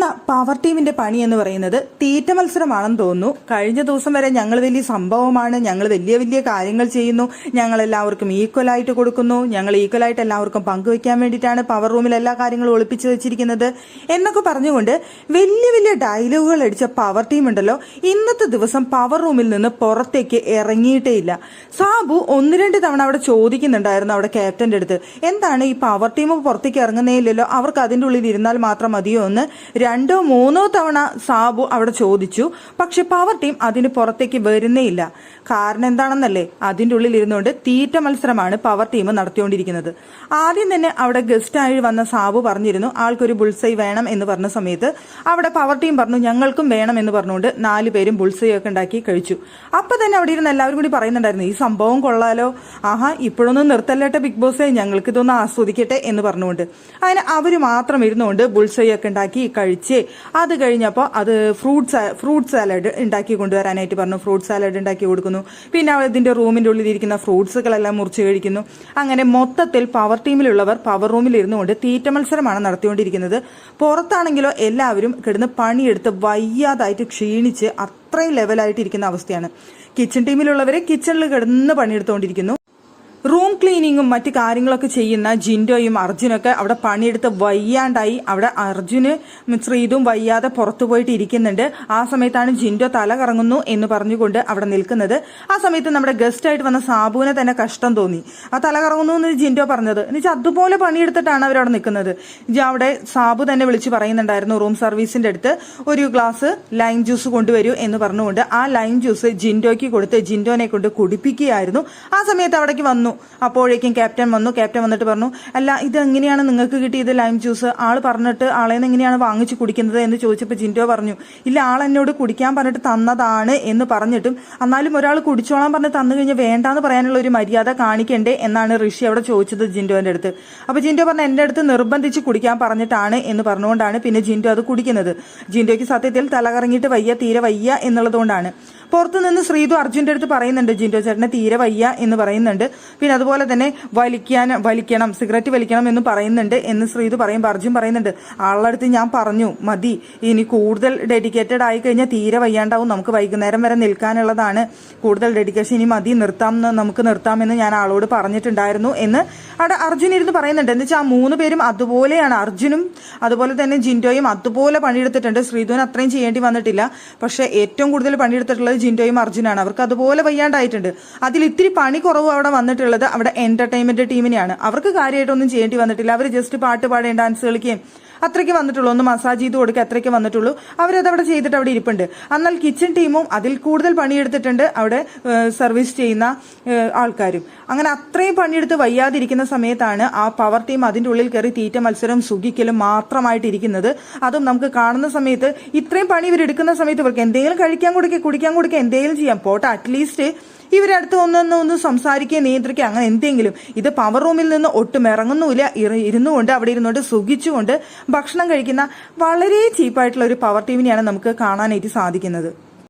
ഇത്തവണ പവർ ടീമിന്റെ പണി എന്ന് പറയുന്നത് തീറ്റ മത്സരമാണെന്ന് തോന്നുന്നു. കഴിഞ്ഞ ദിവസം വരെ ഞങ്ങൾ വലിയ സംഭവമാണ്, ഞങ്ങൾ വലിയ വലിയ കാര്യങ്ങൾ ചെയ്യുന്നു, ഞങ്ങൾ എല്ലാവർക്കും ഈക്വലായിട്ട് കൊടുക്കുന്നു, ഞങ്ങൾ ഈക്വലായിട്ട് എല്ലാവർക്കും പങ്കുവയ്ക്കാൻ വേണ്ടിയിട്ടാണ് പവർ റൂമിൽ എല്ലാ കാര്യങ്ങളും ഒളിപ്പിച്ചു വെച്ചിരിക്കുന്നത് എന്നൊക്കെ പറഞ്ഞുകൊണ്ട് വലിയ വലിയ ഡയലോഗുകൾ അടിച്ച പവർ ടീം ഉണ്ടല്ലോ, ഇന്നത്തെ ദിവസം പവർ റൂമിൽ നിന്ന് പുറത്തേക്ക് ഇറങ്ങിയിട്ടേ ഇല്ല. സാബു ഒന്ന് രണ്ട് തവണ അവിടെ ചോദിക്കുന്നുണ്ടായിരുന്നു അവിടെ ക്യാപ്റ്റന്റെ അടുത്ത്, എന്താണ് ഈ പവർ ടീം പുറത്തേക്ക് ഇറങ്ങുന്നേ ഇല്ലല്ലോ, അവർക്ക് അതിൻ്റെ ഉള്ളിൽ ഇരുന്നാൽ മാത്രം മതിയോ എന്ന് രണ്ടോ മൂന്നോ തവണ സാബു അവിടെ ചോദിച്ചു. പക്ഷെ പവർ ടീം അതിന് പുറത്തേക്ക് വരുന്നേ ഇല്ല. കാരണം എന്താണെന്നല്ലേ, അതിൻ്റെ ഉള്ളിൽ ഇരുന്നുകൊണ്ട് തീറ്റ മത്സരമാണ് പവർ ടീം നടത്തിക്കൊണ്ടിരിക്കുന്നത്. ആദ്യം തന്നെ അവിടെ ഗസ്റ്റായി വന്ന സാബു പറഞ്ഞിരുന്നു ആൾക്കൊരു ബുൾസൈ വേണം എന്ന് പറഞ്ഞ സമയത്ത് അവിടെ പവർ ടീം പറഞ്ഞു ഞങ്ങൾക്കും വേണം എന്ന് പറഞ്ഞുകൊണ്ട് 4 പേരും ബുൾസൈ ഒക്കെ ഉണ്ടാക്കി കഴിച്ചു. അപ്പൊ തന്നെ അവിടെ ഇരുന്ന് എല്ലാവരും കൂടി പറയുന്നുണ്ടായിരുന്നു ഈ സംഭവം കൊള്ളാലോ, ആഹാ ഇപ്പോഴൊന്നും നിർത്തല്ലേട്ടെ ബിഗ് ബോസേ, ഞങ്ങൾക്ക് ഇതൊന്ന് ആസ്വദിക്കട്ടെ എന്ന് പറഞ്ഞുകൊണ്ട് അതിന് അവര് മാത്രം ഇരുന്നുകൊണ്ട് ബുൾസൈ ഒക്കെ ഉണ്ടാക്കി കഴിച്ച് അത് കഴിഞ്ഞപ്പോൾ അത് ഫ്രൂട്ട് സാലഡ് ഉണ്ടാക്കി കൊണ്ടുവരാനായിട്ട് പറഞ്ഞു. ഫ്രൂട്ട് സാലഡ് ഉണ്ടാക്കി കൊടുക്കുന്നു. പിന്നെ ഇതിന്റെ റൂമിന്റെ ഉള്ളിൽ ഇരിക്കുന്ന ഫ്രൂട്ട്സുകളെല്ലാം മുറിച്ച് കഴിക്കുന്നു. അങ്ങനെ മൊത്തത്തിൽ പവർ ടീമിലുള്ളവർ പവർ റൂമിൽ ഇരുന്നുകൊണ്ട് തീറ്റ മത്സരമാണ് നടത്തിക്കൊണ്ടിരിക്കുന്നത്. പുറത്താണെങ്കിലോ എല്ലാവരും കിടന്ന് പണിയെടുത്ത് വയ്യാതായിട്ട് ക്ഷീണിച്ച് അത്രയും ലെവലായിട്ട് ഇരിക്കുന്ന അവസ്ഥയാണ്. കിച്ചൺ ടീമിലുള്ളവര് കിച്ചണിൽ കിടന്ന് പണിയെടുത്തുകൊണ്ടിരിക്കുന്നു. റൂം ക്ലീനിങ്ങും മറ്റു കാര്യങ്ങളൊക്കെ ചെയ്യുന്ന ജിൻഡോയും അർജുനൊക്കെ അവിടെ പണിയെടുത്ത് വയ്യാണ്ടായി. അവിടെ അർജുന് ശ്രീതും വയ്യാതെ പുറത്തു പോയിട്ട് ഇരിക്കുന്നുണ്ട്. ആ സമയത്താണ് ജിൻഡോ തല കറങ്ങുന്നു എന്ന് പറഞ്ഞുകൊണ്ട് അവിടെ നിൽക്കുന്നത്. ആ സമയത്ത് നമ്മുടെ ഗസ്റ്റ് ആയിട്ട് വന്ന സാബുവിനെ തന്നെ കഷ്ടം തോന്നി. ആ തല കറങ്ങുന്നു എന്ന് ജിൻഡോ പറഞ്ഞത് എന്നുവെച്ചാൽ അതുപോലെ പണിയെടുത്തിട്ടാണ് അവരവിടെ നിൽക്കുന്നത്. അവിടെ സാബു തന്നെ വിളിച്ച് പറയുന്നുണ്ടായിരുന്നു റൂം സർവീസിന്റെ അടുത്ത് ഒരു ഗ്ലാസ് ലൈം ജ്യൂസ് കൊണ്ടുവരൂ എന്ന് പറഞ്ഞുകൊണ്ട് ആ ലൈം ജ്യൂസ് ജിൻഡോയ്ക്ക് കൊടുത്ത് ജിൻഡോനെ കൊണ്ട് കുടിപ്പിക്കുകയായിരുന്നു. ആ സമയത്ത് അവിടേക്ക് വന്നു. അപ്പോഴേക്കും ക്യാപ്റ്റൻ വന്നു. ക്യാപ്റ്റൻ വന്നിട്ട് പറഞ്ഞു, അല്ല ഇത് എങ്ങനെയാണ് നിങ്ങൾക്ക് കിട്ടിയത് ലൈം ജ്യൂസ്, ആള് പറഞ്ഞിട്ട് ആളെന്ന് എങ്ങനെയാണ് വാങ്ങിച്ചു കുടിക്കുന്നത് എന്ന് ചോദിച്ചപ്പോൾ ജിൻഡോ പറഞ്ഞു, ഇല്ല ആൾ എന്നോട് കുടിക്കാൻ പറഞ്ഞിട്ട് തന്നതാണ് എന്ന് പറഞ്ഞിട്ടും എന്നാലും ഒരാൾ കുടിച്ചോളാൻ പറഞ്ഞ് തന്നു കഴിഞ്ഞാൽ വേണ്ടാന്ന് പറയാനുള്ള ഒരു മര്യാദ കാണിക്കണ്ടേ എന്നാണ് ഋഷി അവിടെ ചോദിച്ചത് ജിൻഡോന്റെ അടുത്ത്. അപ്പൊ ജിൻഡോ പറഞ്ഞു എന്റെ അടുത്ത് നിർബന്ധിച്ച് കുടിക്കാൻ പറഞ്ഞിട്ടാണ് എന്ന് പറഞ്ഞുകൊണ്ടാണ് പിന്നെ ജിൻഡോ അത് കുടിക്കുന്നത്. ജിൻഡോയ്ക്ക് സത്യത്തിൽ തലകറങ്ങിയിട്ട് വയ്യ, തീരെ വയ്യ എന്നുള്ളതുകൊണ്ടാണ്. പുറത്തുനിന്ന് ശ്രീതു അർജുന്റെ അടുത്ത് പറയുന്നുണ്ട് ജിൻഡോ ചേട്ടനെ തീരെ വയ്യ എന്ന് പറയുന്നുണ്ട്. പിന്നെ അതുപോലെ തന്നെ വലിക്കണം, സിഗരറ്റ് വലിക്കണം എന്ന് പറയുന്നുണ്ട് എന്ന് ശ്രീതു പറയുമ്പോൾ അർജുൻ പറയുന്നുണ്ട് ആളുടെ അടുത്ത് ഞാൻ പറഞ്ഞു മതി, ഇനി കൂടുതൽ ഡെഡിക്കേറ്റഡ് ആയി കഴിഞ്ഞാൽ തീരെ വയ്യാണ്ടാവും, നമുക്ക് വൈകുന്നേരം വരെ നിൽക്കാനുള്ളതാണ്, കൂടുതൽ ഡെഡിക്കേഷൻ ഇനി മതി, നമുക്ക് നിർത്താമെന്ന് ഞാൻ ആളോട് പറഞ്ഞിട്ടുണ്ടായിരുന്നു എന്ന് അവിടെ അർജുൻ ഇരുന്ന് പറയുന്നുണ്ട്. എന്ന് വെച്ചാൽ ആ 3 പേരും അതുപോലെയാണ്. അർജുനും അതുപോലെ തന്നെ ജിൻഡോയും അതുപോലെ പണിയെടുത്തിട്ടുണ്ട്. ശ്രീധുവിന് അത്രയും ചെയ്യേണ്ടി വന്നിട്ടില്ല. പക്ഷെ ഏറ്റവും കൂടുതൽ പണിയെടുത്തിട്ടുള്ളത് ജിൻഡോയും അർജുനാണ്. അവർക്ക് അതുപോലെ വയ്യാണ്ടായിട്ടുണ്ട്. അതിൽ ഇത്തിരി പണി കുറവ് അവിടെ വന്നിട്ടുള്ളത് അവിടെ എന്റർടൈൻമെന്റ് ടീമിനെയാണ്. അവർക്ക് കാര്യമായിട്ടൊന്നും ചെയ്യേണ്ടി വന്നിട്ടില്ല. അവർ ജസ്റ്റ് പാട്ട് പാടുകയും ഡാൻസ് കളിക്കുകയും അത്രയ്ക്ക് വന്നിട്ടുള്ളൂ, ഒന്ന് മസാജ് ചെയ്ത് കൊടുക്കുക അത്രയ്ക്ക് വന്നിട്ടുള്ളൂ. അവരതവിടെ ചെയ്തിട്ട് അവിടെ ഇരിപ്പുണ്ട്. എന്നാൽ കിച്ചൺ ടീമും അതിൽ കൂടുതൽ പണിയെടുത്തിട്ടുണ്ട് അവിടെ സർവീസ് ചെയ്യുന്ന ആൾക്കാരും. അങ്ങനെ അത്രയും പണിയെടുത്ത് വയ്യാതിരിക്കുന്ന സമയത്താണ് ആ പവർ ടീം അതിൻ്റെ ഉള്ളിൽ കയറി തീറ്റ മത്സരം സുഖിക്കലും മാത്രമായിട്ടിരിക്കുന്നത്. അതും നമുക്ക് കാണുന്ന സമയത്ത് ഇത്രയും പണി ഇവരെടുക്കുന്ന സമയത്ത് ഇവർക്ക് എന്തെങ്കിലും കുടിക്കാൻ കൊടുക്കുക എന്തെങ്കിലും ചെയ്യാം, പോട്ടെ അറ്റ്ലീസ്റ്റ് ഇവരടുത്ത് ഒന്ന് സംസാരിക്കുക, നിയന്ത്രിക്കുക, അങ്ങനെ എന്തെങ്കിലും. ഇത് പവർ റൂമിൽ നിന്ന് ഒട്ടും ഇറങ്ങുന്നുമില്ല. ഇരുന്നുകൊണ്ട് അവിടെ ഇരുന്നുകൊണ്ട് സുഖിച്ചുകൊണ്ട് ഭക്ഷണം കഴിക്കുന്ന വളരെ ചീപ്പായിട്ടുള്ള ഒരു പവർ ടീമിനെയാണ് നമുക്ക് കാണാനായിട്ട് സാധിക്കുന്നത്.